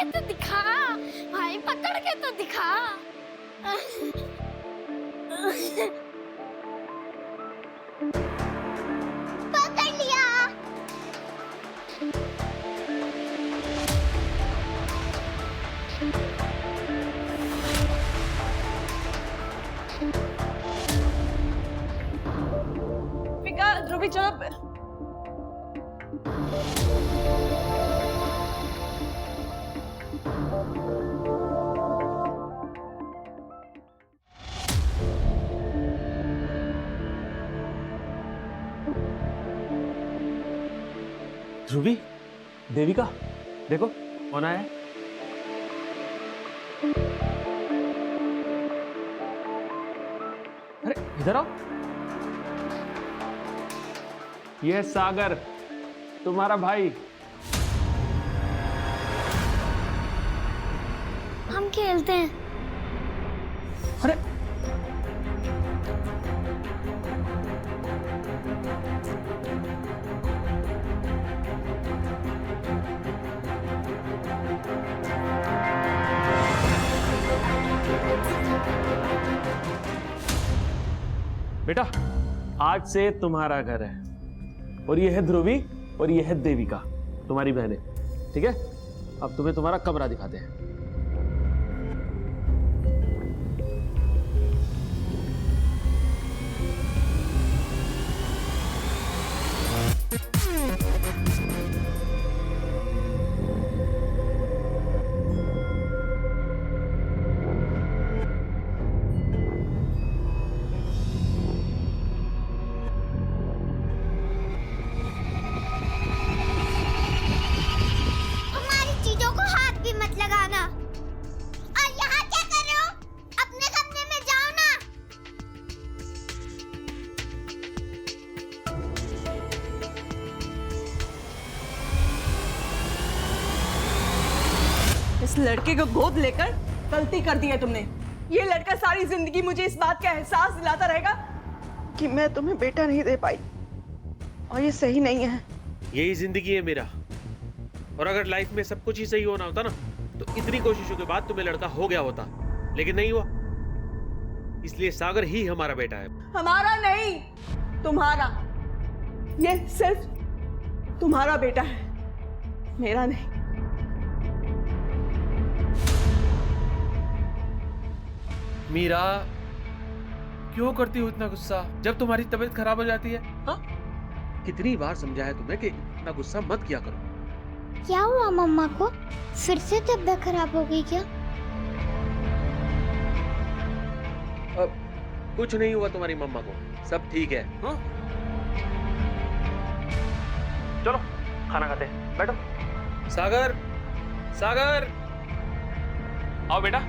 के तो दिखा भाई, पकड़ के तो दिखा। पकड़ लिया। विका, ध्रुवी चलो। ध्रुवी, देविका, देखो कौन आया है? अरे इधर आओ। ये सागर, तुम्हारा भाई। हम खेलते हैं। अरे बेटा, आज से तुम्हारा घर है और ये है ध्रुवी और ये है देविका, तुम्हारी बहनें। ठीक है, अब तुम्हें तुम्हारा कमरा दिखाते हैं। हमारी चीजों को हाथ भी मत लगाना। और यहाँ क्या कर रहे हो? अपने कमरे में जाओ ना। इस लड़के को गोद लेकर गलती कर दी है तुमने। ये लड़का सारी जिंदगी मुझे इस बात का एहसास दिलाता रहेगा कि मैं तुम्हें बेटा नहीं दे पाई, और ये सही नहीं है। यही जिंदगी है मेरा, और अगर लाइफ में सब कुछ ही सही होना होता ना तो इतनी कोशिशों के बाद तुम्हें लड़का हो गया होता, लेकिन नहीं हुआ। इसलिए सागर ही हमारा बेटा है। हमारा नहीं, तुम्हारा। ये सिर्फ तुम्हारा बेटा है, मेरा नहीं। मीरा, क्यों करती हो इतना गुस्सा जब तुम्हारी तबीयत खराब हो जाती है? हाँ, कितनी बार समझाया तुम्हें कि इतना गुस्सा मत किया करो। क्या हुआ मम्मा को? फिर से तबीयत खराब हो गई क्या? अब कुछ नहीं हुआ तुम्हारी मम्मा को, सब ठीक है। हाँ? चलो खाना खाते हैं, बैठो। सागर, सागर, आओ बेटा।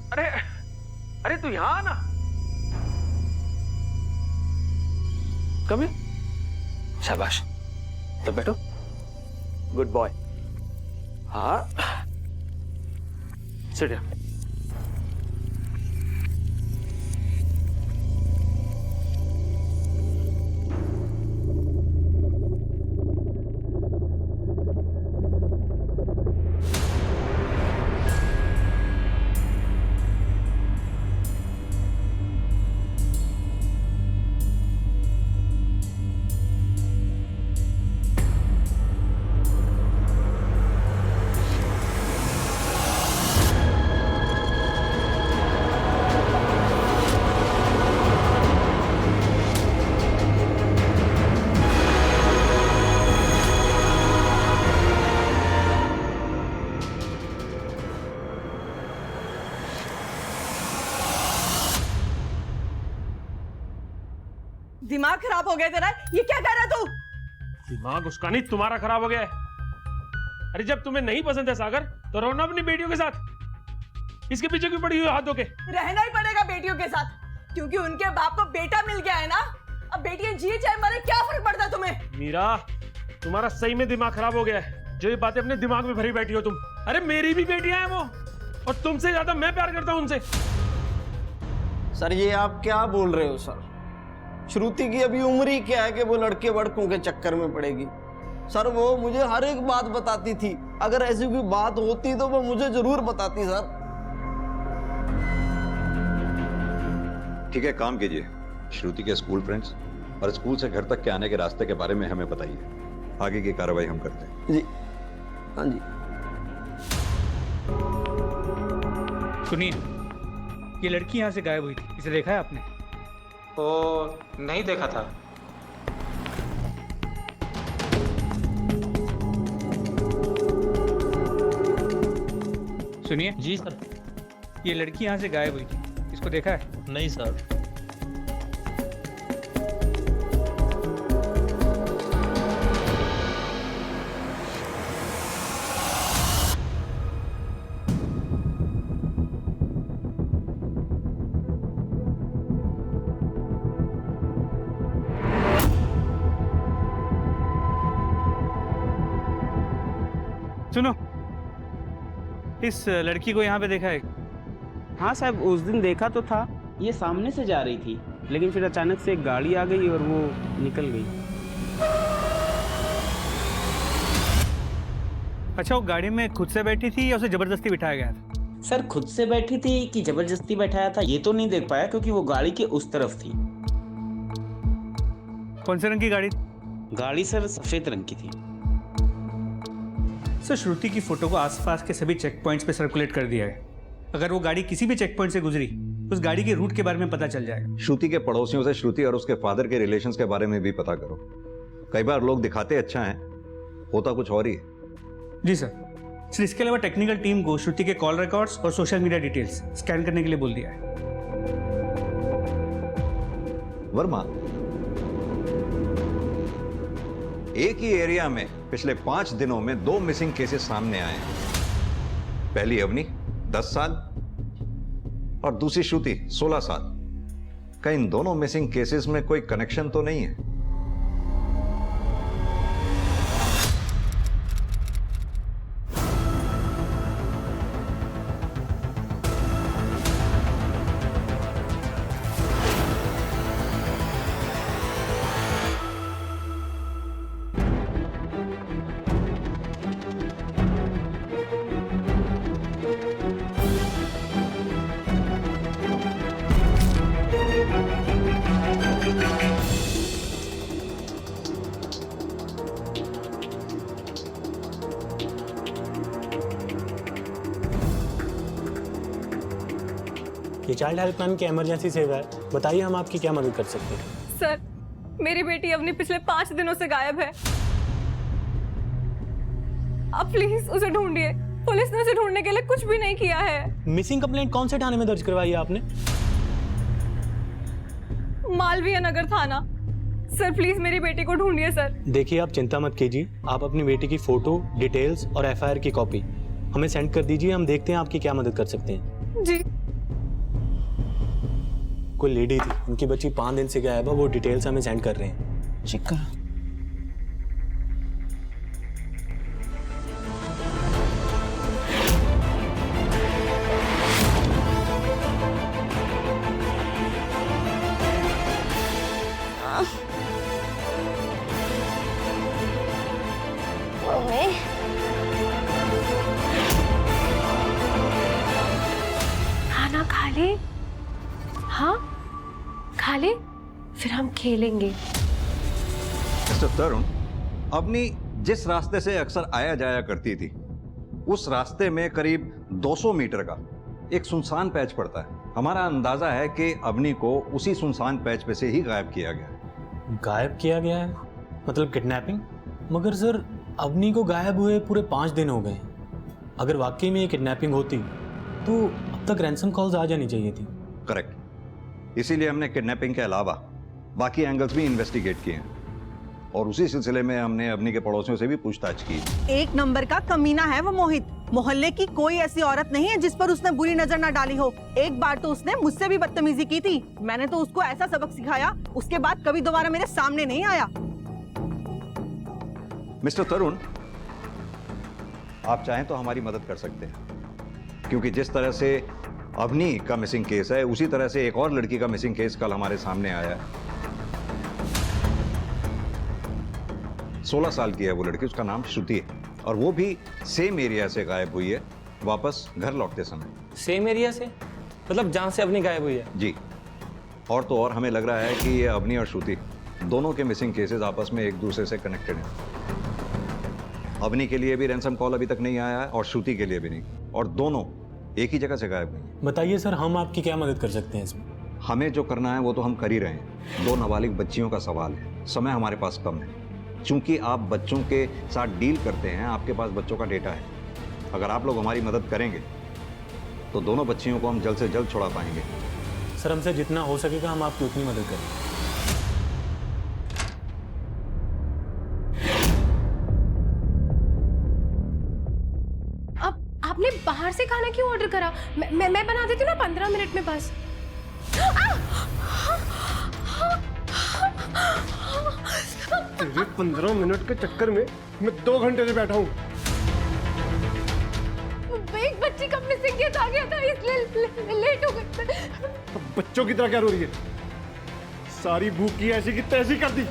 अरे अरे तू यहाँ आना। Come here. शाबाश, तो बैठो। Good boy. हाँ, सिट हियर। दिमाग खराब हो गया तेरा? ये क्या कर रहा तू? दिमाग उसका नहीं, तुम्हारा खराब हो गया है। अरे जब तुम्हें नहीं पसंद है सागर तो रहो ना अपनी बेटियों के साथ। इसके पीछे क्यों पड़ी हुई हाथ धो के? रहना ही पड़ेगा बेटियों के साथ, क्योंकि उनके बाप को बेटा मिल गया है ना। अब बेटियां जिए चाहे मरे, क्या फर्क पड़ता है तुम्हें? मीरा, तुम्हारा सही में दिमाग खराब हो गया है, जो ये बातें अपने दिमाग में भरी बैठी हो तुम। अरे मेरी भी बेटियां हैं वो, और तुमसे ज्यादा मैं प्यार करता हूं उनसे। सर ये आप क्या बोल रहे हो सर? श्रुति की अभी उम्र ही क्या है कि वो लड़के वड़कों के चक्कर में पड़ेगी? सर वो मुझे हर एक बात बताती थी, अगर ऐसी कोई बात होती तो वो मुझे जरूर बताती सर। ठीक है, काम कीजिए, श्रुति के स्कूल फ्रेंड्स और स्कूल से घर तक के आने के रास्ते के बारे में हमें बताइए। आगे की कार्रवाई हम करते हैं। जी हाँ जी। सुनिए, ये लड़की यहाँ से गायब हुई थी, इसे देखा है आपने? ओ नहीं देखा था। सुनिए जी सर। ये लड़की यहाँ से गायब हुई थी, इसको देखा है? नहीं सर। सुनो, इस लड़की को यहाँ पे देखा है? हाँ साहब, उस दिन देखा तो था, ये सामने से जा रही थी, लेकिन फिर अचानक से एक गाड़ी आ गई और वो निकल गई। अच्छा, वो गाड़ी में खुद से बैठी थी या उसे जबरदस्ती बिठाया गया था? सर खुद से बैठी थी कि जबरदस्ती बैठाया था ये तो नहीं देख पाया, क्योंकि वो गाड़ी के उस तरफ थी। कौन से रंग की गाड़ी थी? गाड़ी सर सफेद रंग की थी। सर, श्रुति की फोटो को आसपास के सभी चेक पॉइंट्स पे सर्कुलेट कर दिया है। अगर वो गाड़ी किसी भी चेक पॉइंट से गुजरी, उस गाड़ी के रूट के बारे में पता चल जाएगा। श्रुति के पड़ोसियों से श्रुति और उसके फादर के रिलेशंस के बारे में भी पता करो। कई बार लोग दिखाते अच्छा हैं, होता कुछ और ही है। जी सर, इसके अलावा टेक्निकल टीम को श्रुति के कॉल रिकॉर्ड्स और सोशल मीडिया डिटेल्स स्कैन करने के लिए बोल दिया है। वर्मा, एक ही एरिया में पिछले 5 दिनों में 2 मिसिंग केसेस सामने आए हैं। पहली अवनी 10 साल और दूसरी श्रुति 16 साल। क्या इन दोनों मिसिंग केसेस में कोई कनेक्शन तो नहीं है? ये चाइल्ड हेल्पलाइन की इमरजेंसी सेवा है, बताइए हम आपकी क्या मदद कर सकते हैं? सर, मेरी बेटी अवनी पिछले 5 दिनों से गायब है। आप प्लीज उसे ढूंढिए। पुलिस ने उसे ढूंढने के लिए कुछ भी नहीं किया है। मिसिंग कंप्लेंट कौन से थाने में दर्ज करवाई है आपने? मालवीय नगर थाना। सर प्लीज मेरी बेटी को ढूंढिए सर। देखिए, आप चिंता मत कीजिए, आप अपनी बेटी की फोटो, डिटेल्स और एफआईआर की कॉपी हमें सेंड कर दीजिए। हम देखते हैं आपकी क्या मदद कर सकते हैं। जी। कोई लेडी थी, उनकी बच्ची 5 दिन से गायब है, वो डिटेल्स हमें सेंड कर रहे हैं। चेक कर। खाना खा ले। हाँ खा ले, फिर हम खेलेंगे। मिस्टर तरुण, अवनी जिस रास्ते से अक्सर आया जाया करती थी, उस रास्ते में करीब 200 मीटर का एक सुनसान पैच पड़ता है। हमारा अंदाजा है कि अवनी को उसी सुनसान पैच पे से ही गायब किया गया। गायब किया गया है मतलब किडनैपिंग? मगर सर, अवनी को गायब हुए पूरे 5 दिन हो गए। अगर वाकई में ये किडनैपिंग होती तो अब तक रैंसम कॉल्स आ जानी चाहिए थी। करेक्ट, इसीलिए हमने किडनैपिंग के अलावा बाकी एंगल्स भी इन्वेस्टिगेट किए हैं और उसी सिलसिले में हमने अवनी के पड़ोसियों से भी पूछताछ की। एक नंबर का कमीना है वो मोहित। मोहल्ले की कोई ऐसी औरत नहीं है जिस पर उसने बुरी नजर ना डाली हो। एक बार तो उसने मुझसे भी बदतमीजी की थी। मैंने तो उसको ऐसा सबक सिखाया, उसके बाद कभी दोबारा मेरे सामने नहीं आया। मिस्टर तरुण, आप चाहें तो हमारी मदद कर सकते हैं। क्योंकि जिस तरह से अवनी का मिसिंग केस है, उसी तरह से एक और लड़की का मिसिंग केस कल हमारे सामने आया है। 16 साल की है वो लड़की, उसका नाम श्रुति है, और वो भी सेम एरिया से गायब हुई है वापस घर लौटते समय। सेम एरिया से? मतलब जहां से अवनी गायब हुई है? जी। और तो और हमें लग रहा है कि ये अवनी और श्रुति दोनों के मिसिंग केसेस आपस में एक दूसरे से कनेक्टेड हैं। अवनी के लिए भी रैंसम कॉल अभी तक नहीं आया है और श्रुति के लिए भी नहीं, और दोनों एक ही जगह से गायब हुई हैं। बताइए सर, हम आपकी क्या मदद कर सकते हैं इसमें? हमें जो करना है वो तो हम कर ही रहे हैं। 2 नाबालिग बच्चियों का सवाल है, समय हमारे पास कम है। चूंकि आप बच्चों के साथ डील करते हैं, आपके पास बच्चों का डेटा है। अगर आप लोग हमारी मदद करेंगे तो दोनों बच्चियों को हम जल्द से जल्द छुड़ा पाएंगे। सर, हमसे जितना हो सकेगा हम आपकी उतनी मदद करेंगे। अब आपने बाहर से खाना क्यों ऑर्डर करा? मैं बना देती हूँ ना 15 मिनट में बस। तेरे 15 मिनट के चक्कर में मैं 2 घंटे से बैठा हूँ। एक बच्ची का मिसिंग केस आ गया था, इसलिए लेट हो गई। अब बच्चों की तरह क्या रो रही है? सारी भूख की ऐसी की तैसी कर दी।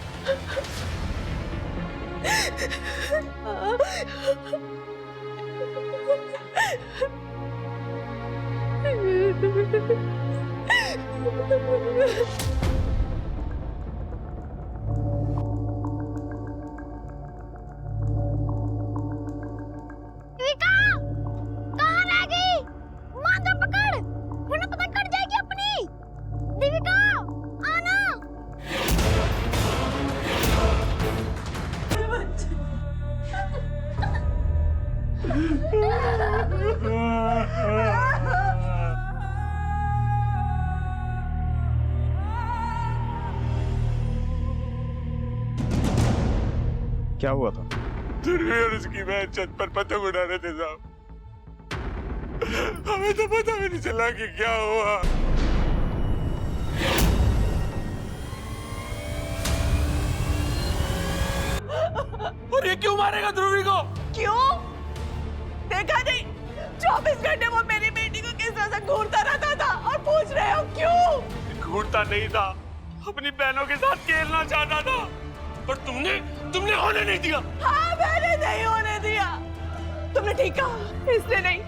क्या हुआ था? उसकी मैं छत पर पतंग उड़ा रहे थे साहब, हमें तो पता भी नहीं चला कि क्या हुआ। और ये क्यों मारेगा ध्रुवी को? क्यों? देखा नहीं 24 घंटे वो मेरी बेटी को किस तरह से घूरता रहता था, और पूछ रहे हो क्यों? घूरता नहीं था, अपनी बहनों के साथ खेलना चाहता था, पर तुमने होने नहीं दिया। हाँ, मैंने नहीं होने दिया। तुमने ठीक कहा, इसलिए नहीं।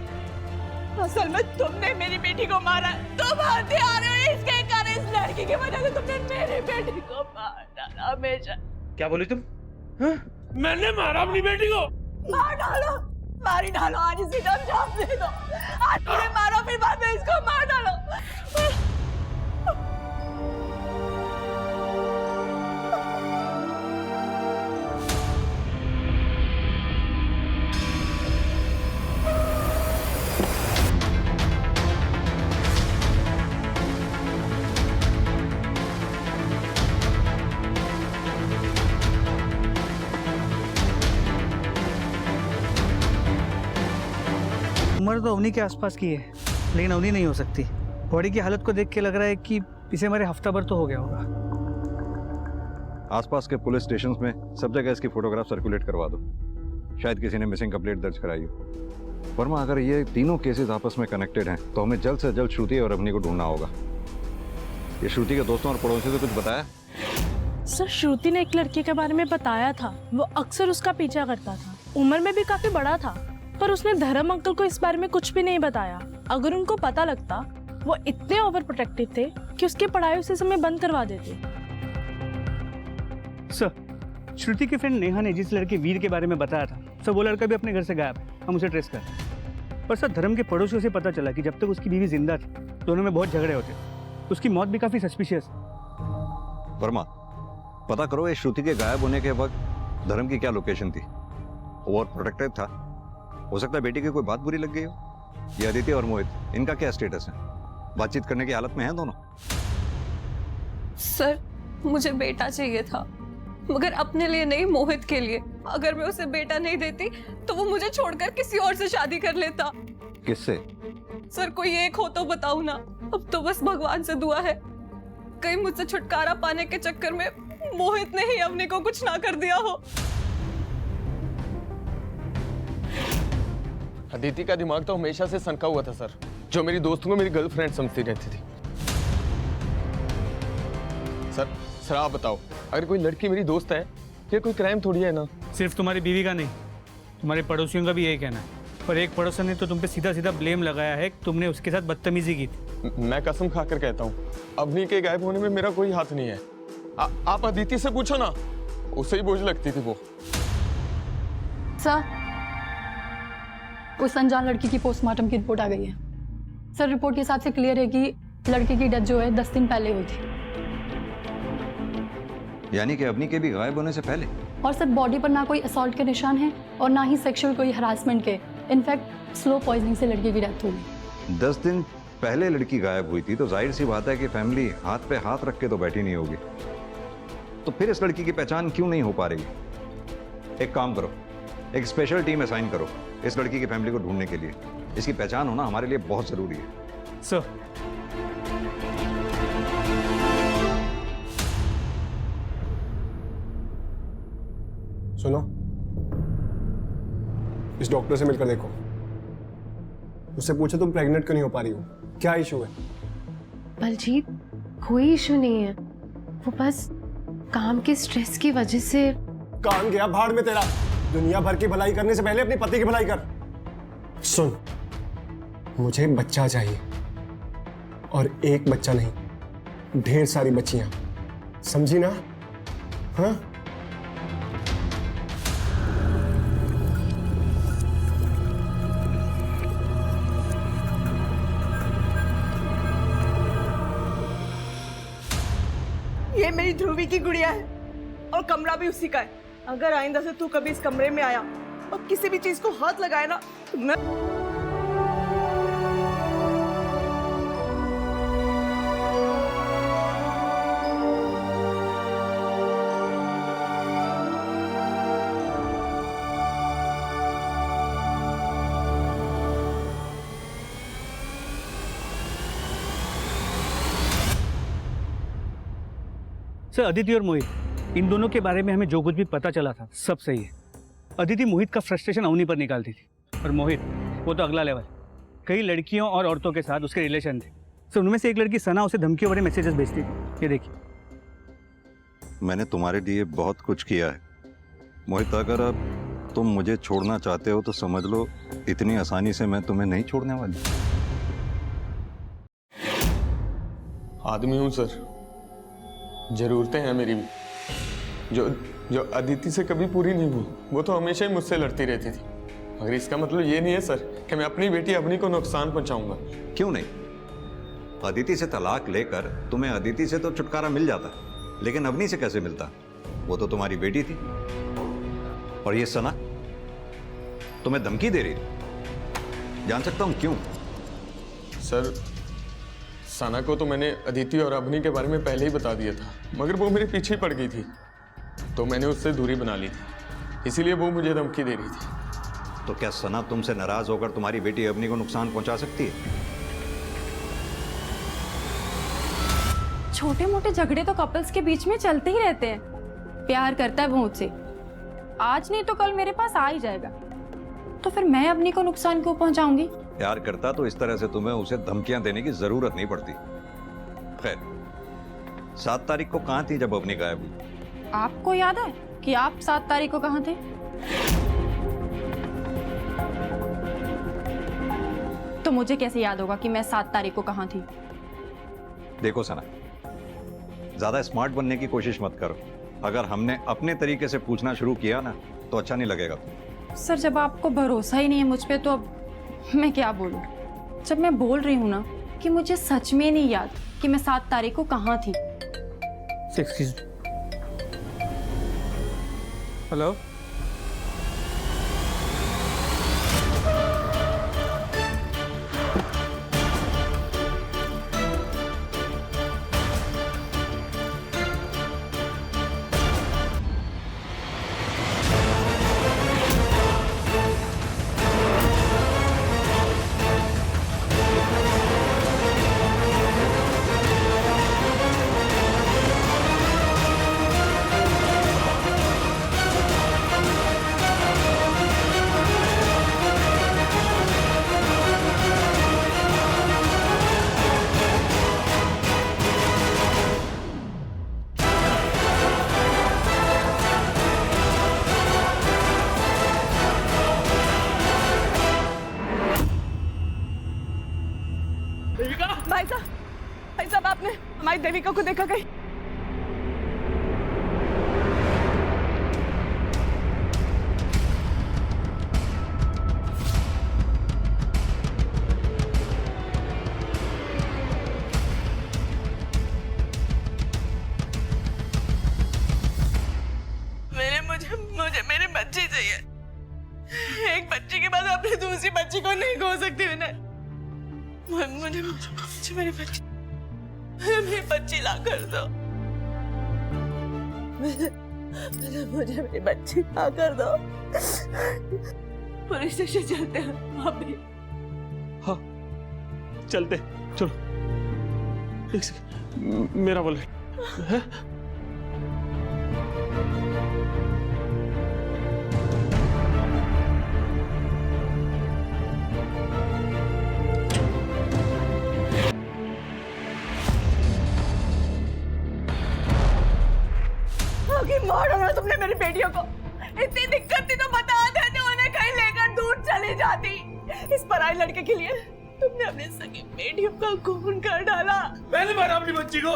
असल में तुमने मेरी बेटी को मारा। तुम हथियार हो इसके कारण, इस लड़की की वजह से तुमने मेरी बेटी को मार डाला। हमेशा। क्या बोली तुम? हाँ? मैंने मारा अपनी बेटी को? मार डालो, मारी डालो, आज इसी टाइम जान दे दो। आज तुम्हें मारो, फिर बाद में इसको मार डालो। उम्र तो अवनी के आसपास की है, लेकिन अवनी नहीं हो सकती। बॉडी की हालत को देख के लग रहा है कि इसे हमारे हफ्ता भर तो हो गया होगा। आसपास के पुलिस स्टेशंस में सब जगह इसकी फोटोग्राफ सर्कुलेट करवा दो, शायद किसी ने मिसिंग कंप्लेंट दर्ज कराई हो। वर्मा, अगर ये तीनों केसेस आपस में कनेक्टेड हैं तो हमें जल्द से जल्द श्रुति और अवनी को ढूंढना होगा। ये श्रुति के दोस्तों और पड़ोसियों से कुछ बताया? सर, श्रुति ने एक लड़के के बारे में बताया था, वो अक्सर उसका पीछा करता था, उम्र में भी काफी बड़ा था, पर उसने धर्म अंकल को इस बारे में कुछ भी नहीं बताया। अगर उनको पता लगता, वो इतने ओवर प्रोटेक्टिव थे कि उसकी पढ़ाई उसी समय बंद करवा देते। सर, श्रुति के फ्रेंड नेहा ने जिस लड़के वीर के बारे में बताया था, सर वो लड़का भी अपने घर से गायब है। हम उसे ट्रेस कर रहे हैं। पर सर, धर्म के पड़ोसियों से पता चला कि जब तक उसकी बीवी जिंदा थी, दोनों में बहुत झगड़े होते। उसकी मौत भी काफी सस्पिशियस है। वर्मा, पता करो ये श्रुति के गायब होने के वक्त धर्म की क्या लोकेशन थी। ओवर प्रोटेक्टिव था, हो सकता है बेटी की कोई बात बुरी लग गई हो। ये अदिति और मोहित, इनका क्या स्टेटस है? बातचीत करने की हालत में हैं दोनों? सर, मुझे बेटा चाहिए था, मगर अपने लिए नहीं, मोहित के लिए। अगर मैं उसे बेटा नहीं देती तो वो मुझे छोड़कर किसी और से शादी कर लेता। किससे? सर, कोई एक हो तो बताओ ना। अब तो बस भगवान से दुआ है, कहीं मुझसे छुटकारा पाने के चक्कर में मोहित ने ही अवनी को कुछ ना कर दिया हो। अदिति का दिमाग तो हमेशा से सनका हुआ था सर, जो मेरी दोस्त को मेरी गर्लफ्रेंड समझती रहती थी। सर आप बताओ, अगर कोई लड़की मेरी दोस्त है, ये कोई क्राइम थोड़ी है ना? सिर्फ तुम्हारी बीवी का नहीं, तुम्हारे पड़ोसियों का भी यही कहना है। पर एक पड़ोसन ने तो तुम पे सीधा सीधा ब्लेम लगाया है कि तुमने उसके साथ बदतमीजी की थी। मैं कसम खाकर कहता हूँ, अवनी के गायब होने में मेरा कोई हाथ नहीं है। आप अदिति से पूछो ना, उसे ही बोझ लगती थी वो। सर, उस अनजान लड़की की पोस्टमार्टम की रिपोर्ट आ गई है। सर, रिपोर्ट के हिसाब से क्लियर है कि लड़की की डेथ जो है 10 दिन पहले हुई थी। यानी कि अवनी के भी गायब होने से पहले? और सर, बॉडी पर ना कोई असॉल्ट के निशान हैं और ना ही सेक्सुअल कोई हरासमेंट के। इनफैक्ट स्लो पॉइजनिंग से लड़की की डेथ हुई। 10 दिन पहले लड़की गायब हुई थी तो जाहिर सी बात है कि फैमिली हाथ पे हाथ रख के तो बैठी नहीं होगी। तो फिर इस लड़की की पहचान क्यों नहीं हो पा रही? एक काम करो, एक स्पेशल टीम असाइन करो इस लड़की की फैमिली को ढूंढने के लिए। इसकी पहचान होना हमारे लिए बहुत जरूरी है। सर, सुनो, इस डॉक्टर से मिलकर देखो, उससे पूछो तुम प्रेग्नेंट क्यों नहीं हो पा रही हो, क्या इशू है? बलजीत, कोई इशू नहीं है, वो बस काम के स्ट्रेस की वजह से। काम गया भाड़ में तेरा। दुनिया भर की भलाई करने से पहले अपने पति की भलाई कर। सुन, मुझे बच्चा चाहिए, और एक बच्चा नहीं, ढेर सारी बच्चियां, समझी ना? हाँ? ये मेरी ध्रुवी की गुड़िया है और कमरा भी उसी का है। अगर आइंदा से तू कभी इस कमरे में आया और किसी भी चीज को हाथ लगाए ना तो मैं सर, अदिति और मोहित, इन दोनों के बारे में हमें जो कुछ भी पता चला था सब सही है। अदिति मोहित का फ्रस्ट्रेशन अवनी पर निकालती थी, और मोहित वो तो अगला लेवल। कई लड़कियों और औरतों के साथ उसके रिलेशन थे। सर, उनमें से एक लड़की सना उसे धमकियों भरे मैसेजेस भेजती थी। ये देखिए। मैंने तुम्हारे लिए बहुत कुछ किया है मोहित। अगर अब तुम मुझे छोड़ना चाहते हो तो समझ लो इतनी आसानी से मैं तुम्हें नहीं छोड़ने वाली। आदमी हूं सर, जरूरतें हैं मेरी भी, जो अदिति से कभी पूरी नहीं हुई। वो तो हमेशा ही मुझसे लड़ती रहती थी। मगर इसका मतलब ये नहीं है सर कि मैं अपनी बेटी अवनी को नुकसान पहुंचाऊंगा। क्यों नहीं? अदिति से तलाक लेकर तुम्हें अदिति से तो छुटकारा मिल जाता, लेकिन अवनी से कैसे मिलता? वो तो तुम्हारी बेटी थी। और ये सना तुम्हें धमकी दे रही थी, जान सकता हूं क्यों? सर, सना को तो मैंने अदिति और अवनी के बारे में पहले ही बता दिया था, मगर वो मेरे पीछे पड़ गई थी, तो मैंने उससे दूरी बना ली थी। इसीलिए वो मुझे धमकी दे रही थी। तो क्या सना तुमसे नाराज होकर तुम्हारी बेटी अवनी को नुकसान पहुंचा सकती है? छोटे मोटे झगड़े तो कपल्स के बीच में चलते ही रहते हैं। प्यार करता है वो मुझसे, आज नहीं तो कल मेरे पास आ ही जाएगा, तो फिर मैं अवनी को नुकसान क्यों पहुंचाऊंगी? प्यार करता तो इस तरह से तुम्हें उसे धमकियां देने की जरूरत नहीं पड़ती। खैर, 7 तारीख को कहां थी जब अवनी गायब हुई? आपको याद है कि आप 7 तारीख को कहां थे? तो मुझे कैसे याद होगा कि मैं 7 तारीख को कहां थी? देखो सना, ज्यादा स्मार्ट बनने की कोशिश मत करो। अगर हमने अपने तरीके से पूछना शुरू किया ना तो अच्छा नहीं लगेगा। सर, जब आपको भरोसा ही नहीं है मुझ पे तो अब मैं क्या बोलूं? जब मैं बोल रही हूँ ना कि मुझे सच में नहीं याद कि मैं 7 तारीख को कहाँ थी। हेलो, शायद देविका को देखा गई। मुझे मेरे बच्चे चाहिए। एक बच्चे के बाद अपनी दूसरी बच्ची को नहीं खो सकती मुझे मेरी बच्ची ला कर दो। मुझे मेरी बच्ची ला कर दो। पुलिस स्टेशन चलते हैं भाभी। हाँ चलते, चलो। एक सेकंड, मेरा वॉलेट है? मार डाला तुमने मेरी बेटियों को। इतनी दिक्कत थी तो बता देते, उन्हें कहीं लेकर दूर चली जाती। इस पराई लड़के के लिए तुमने अपनी सगी बेटियों का खून कर डाला। मैंने मारा अपनी बच्ची को?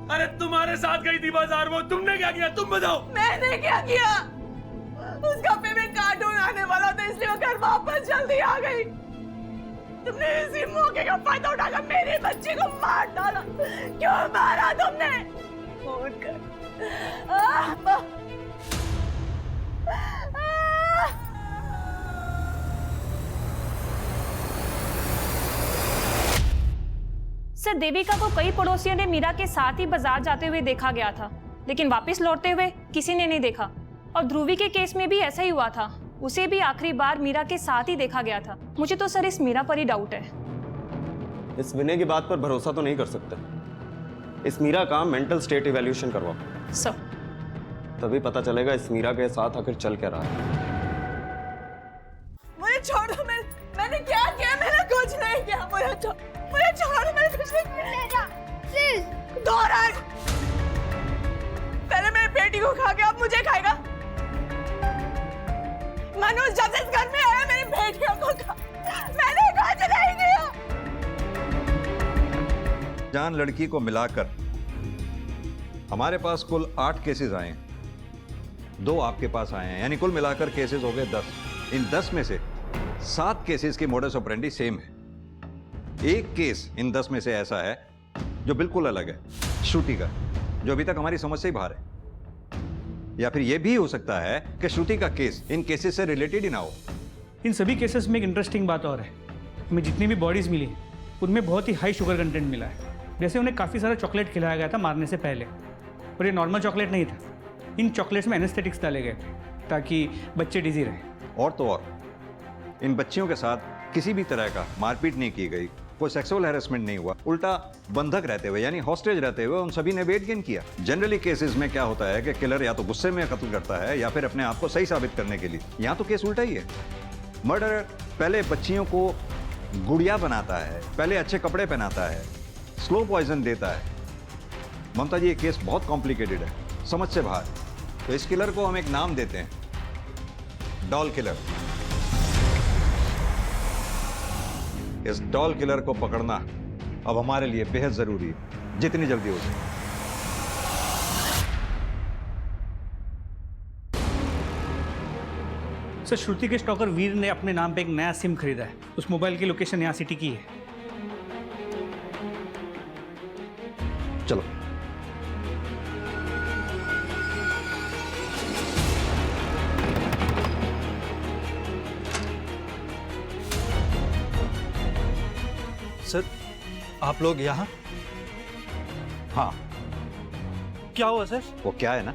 अरे तुम्हारे साथ गई थी बाजार, वो तुमने क्या किया? तुम बताओ। मैंने क्या किया? उस कफे में कार्टून आने वाला था, इसलिए वो घर वापस जल्दी आ गई। तुमने इसी मौके का फायदा उठाकर मेरी बच्ची को मार डाला। क्यों मारा तुमने? फोन कर। सर, देविका को कई पड़ोसियों ने मीरा के साथ ही बाजार जाते हुए देखा गया था, लेकिन वापस लौटते हुए किसी ने नहीं देखा। और ध्रुवी के केस में भी ऐसा ही हुआ था, उसे भी आखिरी बार मीरा के साथ ही देखा गया था। मुझे तो सर इस मीरा पर ही डाउट है। इस विनय की बात पर भरोसा तो नहीं कर सकते। इस मीरा का मेंटल स्टेट इवैल्यूएशन करवाओ सर, तभी पता चलेगा इस मीरा के साथ आखिर चल क्या रहा है। मुझे छोड़ दो। मैंने क्या किया? मैंने कुछ नहीं किया। मुझे छोड़ दो। मैंने कुछ नहीं किया। प्लीज दोहराए। पहले मेरी बेटी को खा के अब मुझे खाएगा। मनोज जब से इस घर में आया मेरी बेटियों को खा। मैंने कुछ नहीं किया। जान लड़की को मिलाकर हमारे पास कुल 8 केसेस आए हैं, 2 आपके पास आए हैं, यानी कुल मिलाकर केसेस हो गए 10। इन 10 में से 7 केसेस की मोडस ऑपरेंडी सेम है। एक केस इन 10 में से ऐसा है जो बिल्कुल अलग है, श्रुति का, जो अभी तक हमारी समझ से ही बाहर है। या फिर यह भी हो सकता है कि श्रुति का केस इन केसेस से रिलेटेड ही ना हो। इन सभी केसेस में एक इंटरेस्टिंग बात और है, हमें जितनी भी बॉडीज मिली उनमें बहुत ही हाई शुगर कंटेंट मिला है। जैसे उन्हें काफ़ी सारा चॉकलेट खिलाया गया था मारने से पहले, और ये नॉर्मल चॉकलेट नहीं था। इन चॉकलेट्स में एनेस्थेटिक्स डाले गए थे ताकि बच्चे डिजी रहें। और तो और इन बच्चियों के साथ किसी भी तरह का मारपीट नहीं की गई, कोई सेक्सुअल हैरेसमेंट नहीं हुआ, उल्टा बंधक रहते हुए यानी हॉस्टेज रहते हुए उन सभी ने वेट गेन किया। जनरली केसेस में क्या होता है कि किलर या तो गुस्से में कत्ल करता है या फिर अपने आप को सही साबित करने के लिए। यहाँ तो केस उल्टा ही है। मर्डर पहले बच्चियों को गुड़िया बनाता है, पहले अच्छे कपड़े पहनाता है, स्लो पॉइजन देता है। ममता जी, ये केस बहुत कॉम्प्लिकेटेड है, समझ से बाहर। तो इस किलर को हम एक नाम देते हैं, डॉल किलर। इस डॉल किलर को पकड़ना अब हमारे लिए बेहद जरूरी है, जितनी जल्दी हो सके। सर, श्रुति के स्टॉकर वीर ने अपने नाम पे एक नया सिम खरीदा है। उस मोबाइल की लोकेशन यहाँ सिटी की है। चलो। सर, आप लोग यहाँ? हाँ। क्या हुआ सर? वो क्या है ना,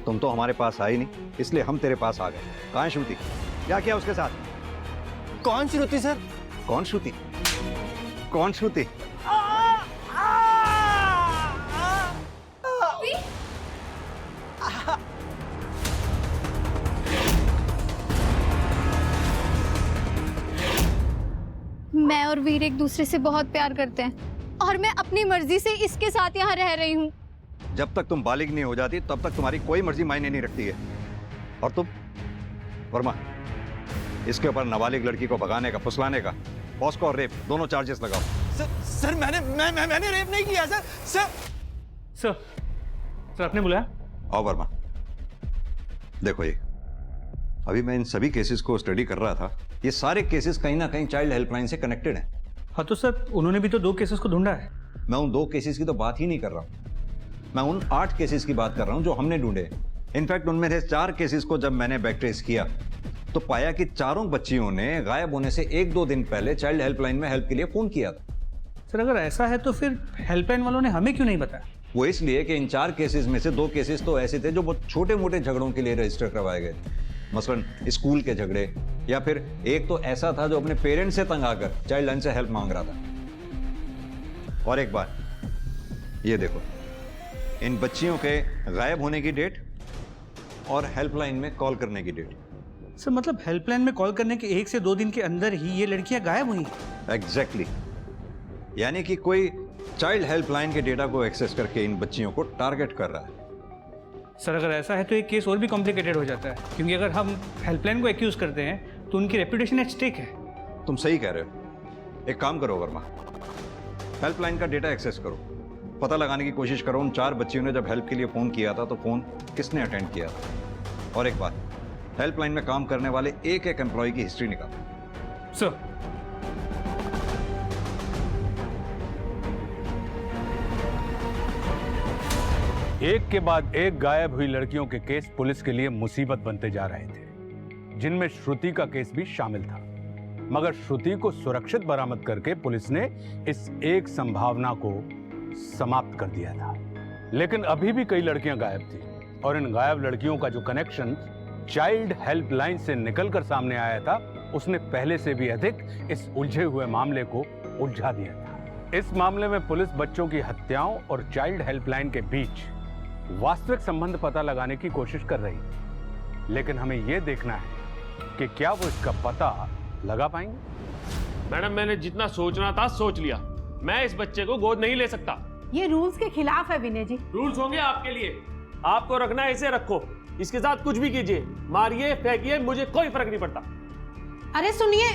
तुम तो हमारे पास आई नहीं, इसलिए हम तेरे पास आ गए। कहाँ है श्रुति? क्या किया उसके साथ? कौन श्रुति सर? कौन श्रुति? कौन श्रुति? मैं और वीर एक दूसरे से बहुत प्यार करते हैं और मैं अपनी मर्जी से इसके साथ यहाँ रह रही हूँ। जब तक तुम बालिग नहीं हो जाती तब तक तुम्हारी कोई मर्जी मायने नहीं रखती है। और तुम वर्मा, इसके ऊपर नाबालिग लड़की को भगाने का, फुसलाने का, पॉस्को और रेप दोनों चार्जेस लगाओ। सर मैंने रेप नहीं किया सर। सर आपने बुलाया? आओ वर्मा, देखो ये अभी मैं इन सभी केसेस को स्टडी कर रहा था। ये सारे केसेस कहीं ना कहीं चाइल्ड हेल्पलाइन से कनेक्टेड हैं। हाँ तो सर उन्होंने भी तो 2 केसेस को ढूंढा है। मैं उन 2 केसेस की तो बात ही नहीं कर रहा हूं, मैं उन 8 केसेस की बात कर रहा हूं जो हमने ढूंढे। इनफैक्ट उनमें से 4 केसेस को जब मैंने बैकट्रेस किया तो पाया कि चारों बच्चियों ने गायब होने से 1-2 दिन पहले चाइल्ड हेल्पलाइन में हेल्प के लिए फोन किया था। सर अगर ऐसा है तो फिर हेल्पलाइन वालों ने हमें क्यों नहीं बताया? वो इसलिए कि इन 4 केसेस में से 2 केसेस तो ऐसे थे जो बहुत छोटे मोटे झगड़ों के लिए रजिस्टर करवाए गए, मसलन स्कूल के झगड़े, या फिर एक तो ऐसा था जो अपने पेरेंट्स से तंग आकर चाइल्ड लाइन से हेल्प मांग रहा था। और एक बात ये देखो, इन बच्चियों के गायब होने की डेट और हेल्पलाइन में कॉल करने की डेट। सर मतलब हेल्पलाइन में कॉल करने के 1 से 2 दिन के अंदर ही ये लड़कियां गायब हुई? एग्जैक्टली, यानी कि कोई चाइल्ड हेल्पलाइन के डेटा को एक्सेस करके इन बच्चियों को टारगेट कर रहा है। सर अगर ऐसा है तो एक केस और भी कॉम्प्लिकेटेड हो जाता है, क्योंकि अगर हम हेल्पलाइन को एक्यूज करते हैं तो उनकी रेपुटेशन एट स्टेक है। तुम सही कह रहे हो। एक काम करो वर्मा, हेल्पलाइन का डेटा एक्सेस करो, पता लगाने की कोशिश करो उन 4 बच्चियों ने जब हेल्प के लिए फोन किया था तो फोन किसने अटेंड किया था। और एक बात, हेल्पलाइन में काम करने वाले एक एम्प्लॉय की हिस्ट्री निकालो। सर एक के बाद एक गायब हुई लड़कियों के केस पुलिस के लिए मुसीबत बनते जा रहे थे, जिनमें श्रुति का केस भी शामिल था। मगर श्रुति को सुरक्षित बरामद करके पुलिस ने इस एक संभावना को समाप्त कर दिया था। लेकिन अभी भी कई लड़कियां गायब थी और इन गायब लड़कियों का जो कनेक्शन चाइल्ड हेल्पलाइन से निकलकर सामने आया था, उसने पहले से भी अधिक इस उलझे हुए मामले को उलझा दिया था। इस मामले में पुलिस बच्चों की हत्याओं और चाइल्ड हेल्पलाइन के बीच वास्तविक संबंध पता लगाने की कोशिश कर रही है, लेकिन हमें यह देखना है कि क्या वो इसका पता लगा पाएंगे। मैडम मैंने जितना सोचना था सोच लिया, मैं इस बच्चे को गोद नहीं ले सकता। ये रूल्स के खिलाफ है विनय जी। रूल्स होंगे आपके लिए, आपको रखना है इसे रखो, इसके साथ कुछ भी कीजिए, मारिए फेंकिए, मुझे कोई फर्क नहीं पड़ता। अरे सुनिए,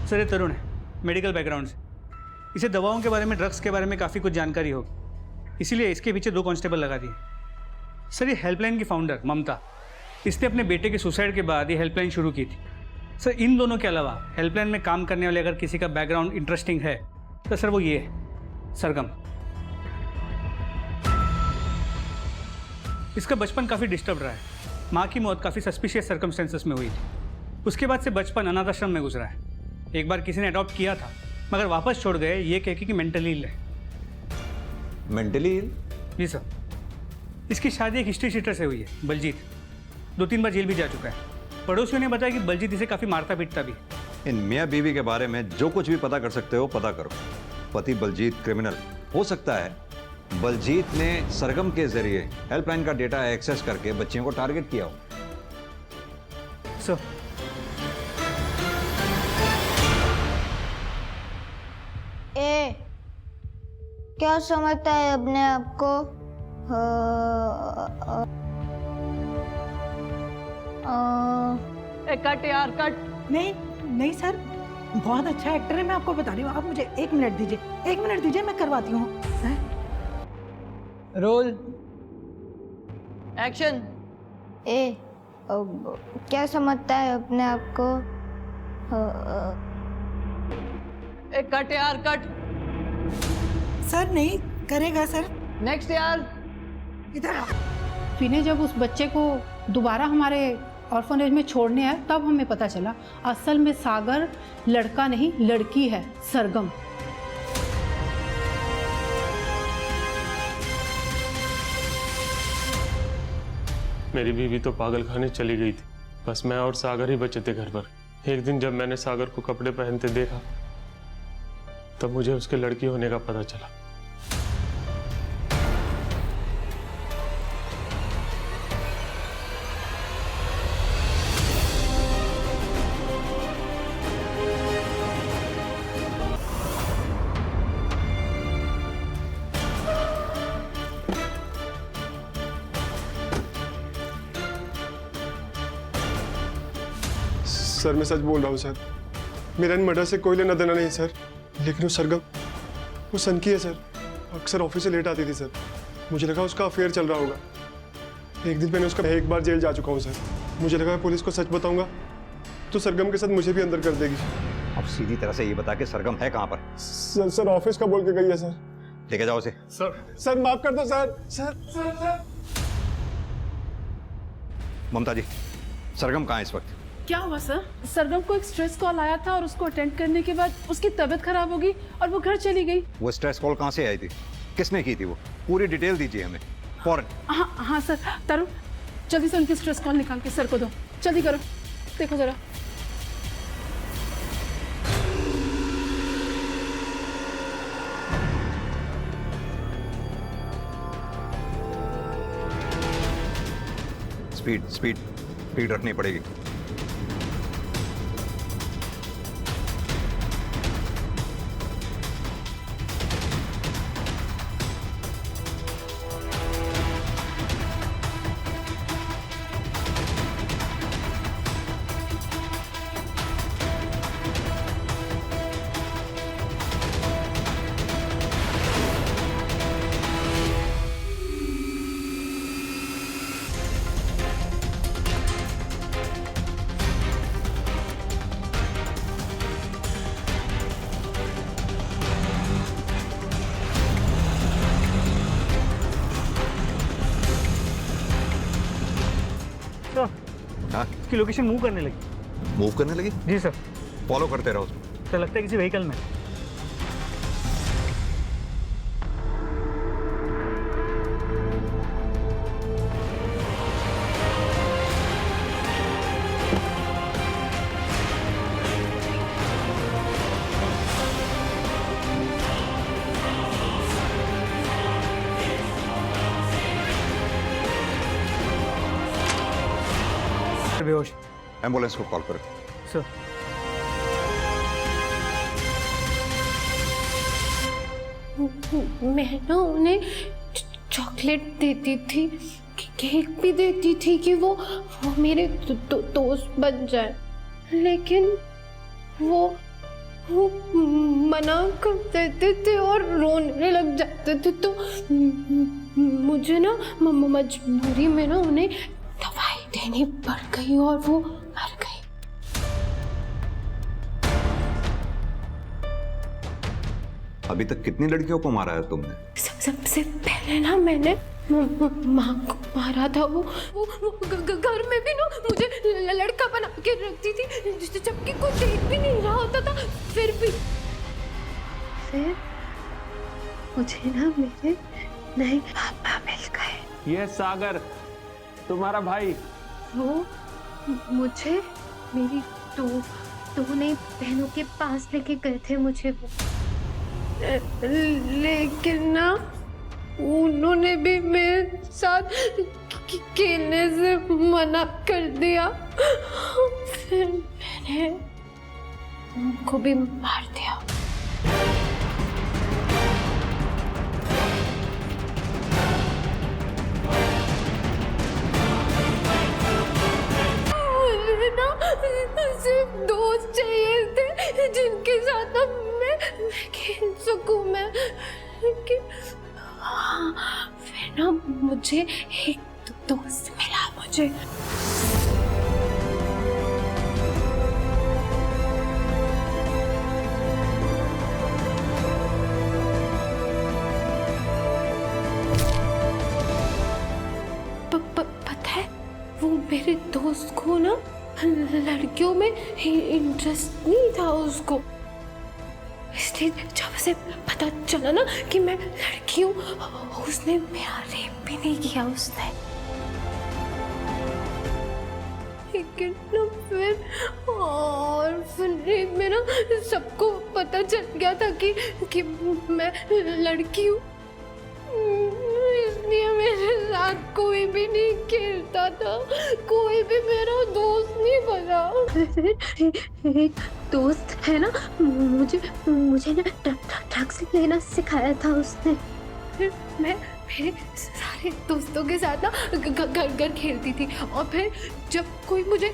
सर ये तरुण है, मेडिकल बैकग्राउंड से। इसे दवाओं के बारे में, ड्रग्स के बारे में काफ़ी कुछ जानकारी होगी, इसीलिए इसके पीछे 2 कांस्टेबल लगा दिए। सर ये हेल्पलाइन की फाउंडर ममता, इसने अपने बेटे के सुसाइड के बाद ये हेल्पलाइन शुरू की थी। सर इन दोनों के अलावा हेल्पलाइन में काम करने वाले अगर किसी का बैकग्राउंड इंटरेस्टिंग है तो सर वो ये है, सरगम। इसका बचपन काफ़ी डिस्टर्ब रहा है। माँ की मौत काफ़ी सस्पिशियस सर्कमस्टेंसेस में हुई थी। उसके बाद से बचपन अनाथ आश्रम में गुजरा है। एक बार किसी ने अडॉप्ट किया था मगर वापस छोड़ गए ये कह के कि मेंटली इल है। Mentally ill? जी सर। इसकी शादी एक हिस्ट्री शीटर से हुई है, बलजीत। 2-3 बार जेल भी जा चुका है। पड़ोसियों ने बताया कि बलजीत इसे काफ़ी मारता पीटता भी। इन मियाँ बीवी के बारे में जो कुछ भी पता कर सकते हो पता करो। पति बलजीत क्रिमिनल हो सकता है, बलजीत ने सरगम के जरिए हेल्पलाइन का डेटा एक्सेस करके बच्चियों को टारगेट किया हो। सर ए, क्या समझता है अपने आप को? कट यार कट। नहीं नहीं सर, बहुत अच्छा एक्टर है, मैं आपको बता रही हूँ। आप मुझे 1 मिनट दीजिए, 1 मिनट दीजिए, मैं करवाती हूँ। Roll action. क्या समझता है अपने आप को? कट यार कट। सर नहीं करेगा सर। नेक्स्ट यार। इधर विनय जब उस बच्चे को दोबारा हमारे ऑर्फनेज में छोड़ने आए तब हमें पता चला असल में सागर लड़का नहीं लड़की है, सरगम। मेरी बीवी तो पागल खाने चली गई थी, बस मैं और सागर ही बचे थे घर पर। एक दिन जब मैंने सागर को कपड़े पहनते देखा तब मुझे उसके लड़की होने का पता चला। सर मैं सच बोल रहा हूँ सर, मेरा इन मर्डर से कोई लेना देना नहीं सर। लेकिन वो सरगम, वो सनकी है सर, अक्सर ऑफिस से लेट आती थी सर। मुझे लगा उसका अफेयर चल रहा होगा। एक दिन मैंने उसका एक बार जेल जा चुका हूँ सर। मुझे लगा पुलिस को सच बताऊंगा तो सरगम के साथ मुझे भी अंदर कर देगी। अब सीधी तरह से ये बता के सरगम है कहाँ पर? सर ऑफिस का बोल के गई है सर। लेके जाओ उसे। सर माफ कर दो सर। सर ममता जी, सरगम कहाँ है इस वक्त? क्या हुआ सर? सरगम को एक स्ट्रेस कॉल आया था और उसको अटेंड करने के बाद उसकी तबीयत खराब हो गई और वो घर चली गई। वो स्ट्रेस कॉल कहाँ से आई थी? किसने की थी? वो पूरी डिटेल दीजिए हमें फौरन। हाँ सर। तरुण जल्दी से उनकी स्ट्रेस कॉल निकाल के सर को दो, जल्दी करो, देखो जरा। स्पीड रखनी पड़ेगी। उसकी लोकेशन मूव करने लगी। मूव करने लगी? जी सर। फॉलो करते रहो उसको। सर लगता है किसी व्हीकल में। बेहोश। एम्बुलेंस को कॉल करो। सर। मैं ना उन्हें चॉकलेट देती थी, केक भी देती थी कि वो मेरे दोस्त बन जाए, लेकिन वो मना कर देते थे और रोने लग जाते थे। तो मुझे ना मजबूरी में ना उन्हें दवाई देनी पड़ गई और वो मर गई। अभी तक कितनी लड़कियों को मारा है तुमने? सबसे पहले ना मैंने माँ को मारा था। वो घर में भी ना मुझे लड़का बना के रखती थी, जबकि कोई देख भी नहीं रहा होता था। फिर मुझे ना मेरे नए पापा मिल गए। ये सागर तुम्हारा भाई। वो मुझे मेरी दो नई बहनों के पास लेके गए थे मुझे वो, लेकिन ना उन्होंने भी मेरे साथ खेलने से मना कर दिया। फिर मैंने उनको भी मार दिया। सिर्फ दोस्त चाहिए थे जिनके साथ मैं खेल सकूं मैं। लेकिन फिर ना मुझे एक दोस्त मिला मुझे। मेरे दोस्त को ना लड़कियों में इंटरेस्ट नहीं था उसको, इसलिए जब उसे पता चला ना कि मैं लड़की हूँ, उसने मेरा रेप भी नहीं किया उसने। लेकिन ना फिर और रेप में ना सबको पता चल गया था कि मैं लड़की हूँ, इसलिए मेरे साथ कोई भी नहीं खेलता था, कोई भी मेरा दोस्त नहीं बना। एक दोस्त है ना, मुझे ना ड्रग्स लेना सिखाया था उसने। फिर मैं मेरे सारे दोस्तों के साथ ना घर खेलती थी, और फिर जब कोई मुझे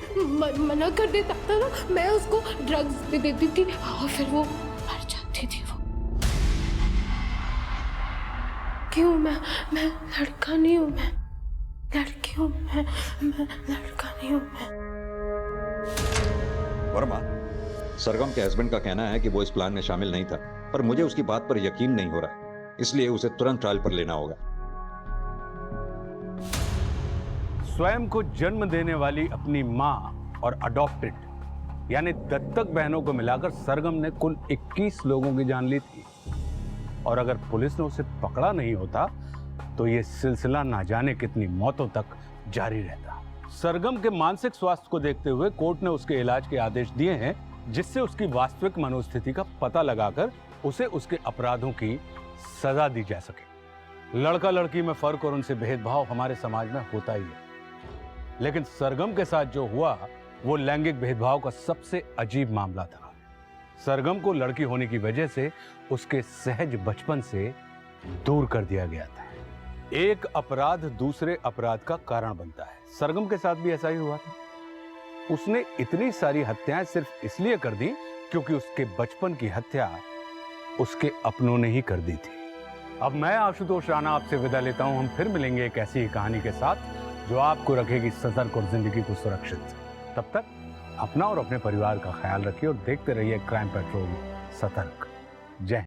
मना कर देता था ना, मैं उसको ड्रग्स दे देती थी और फिर वो मर जाती थी। वो क्यों? मैं लड़का नहीं हूँ, मैं लड़की हूँ, मैं लड़का नहीं हूँ। मैं वर्मा, सरगम के हस्बैंड का कहना है कि वो इस प्लान में शामिल नहीं था, पर मुझे उसकी बात पर यकीन नहीं हो रहा, इसलिए उसे तुरंत ट्रायल पर लेना होगा। स्वयं को जन्म देने वाली अपनी मां और अडॉप्टेड यानी दत्तक बहनों को मिलाकर सरगम ने कुल 21 लोगों की जान ली थी, और अगर पुलिस ने उसे पकड़ा नहीं होता तो यह सिलसिला ना जाने कितनी मौतों तक जारी रहता। सरगम के मानसिक स्वास्थ्य को देखते हुए कोर्ट ने उसके इलाज के आदेश दिए हैं, जिससे उसकी वास्तविक मनोस्थिति का पता लगाकर उसे उसके अपराधों की सजा दी जा सके। लड़का लड़की में फर्क और उनसे भेदभाव हमारे समाज में होता ही है, लेकिन सरगम के साथ जो हुआ वो लैंगिक भेदभाव का सबसे अजीब मामला था। सरगम को लड़की होने की वजह से उसके सहज बचपन से दूर कर दिया गया था। एक अपराध दूसरे अपराध का कारण बनता है। सरगम के साथ भी ऐसा ही हुआ था। उसने इतनी सारी हत्याएं सिर्फ इसलिए कर दी क्योंकि उसके बचपन की हत्या उसके अपनों ने ही कर दी थी। अब मैं आशुतोष राणा आपसे विदा लेता हूं। हम फिर मिलेंगे एक ऐसी ही कहानी के साथ जो आपको रखेगी सतर्क और जिंदगी को सुरक्षित। तब तक अपना और अपने परिवार का ख्याल रखिए और देखते रहिए क्राइम पेट्रोल सतर्क। जय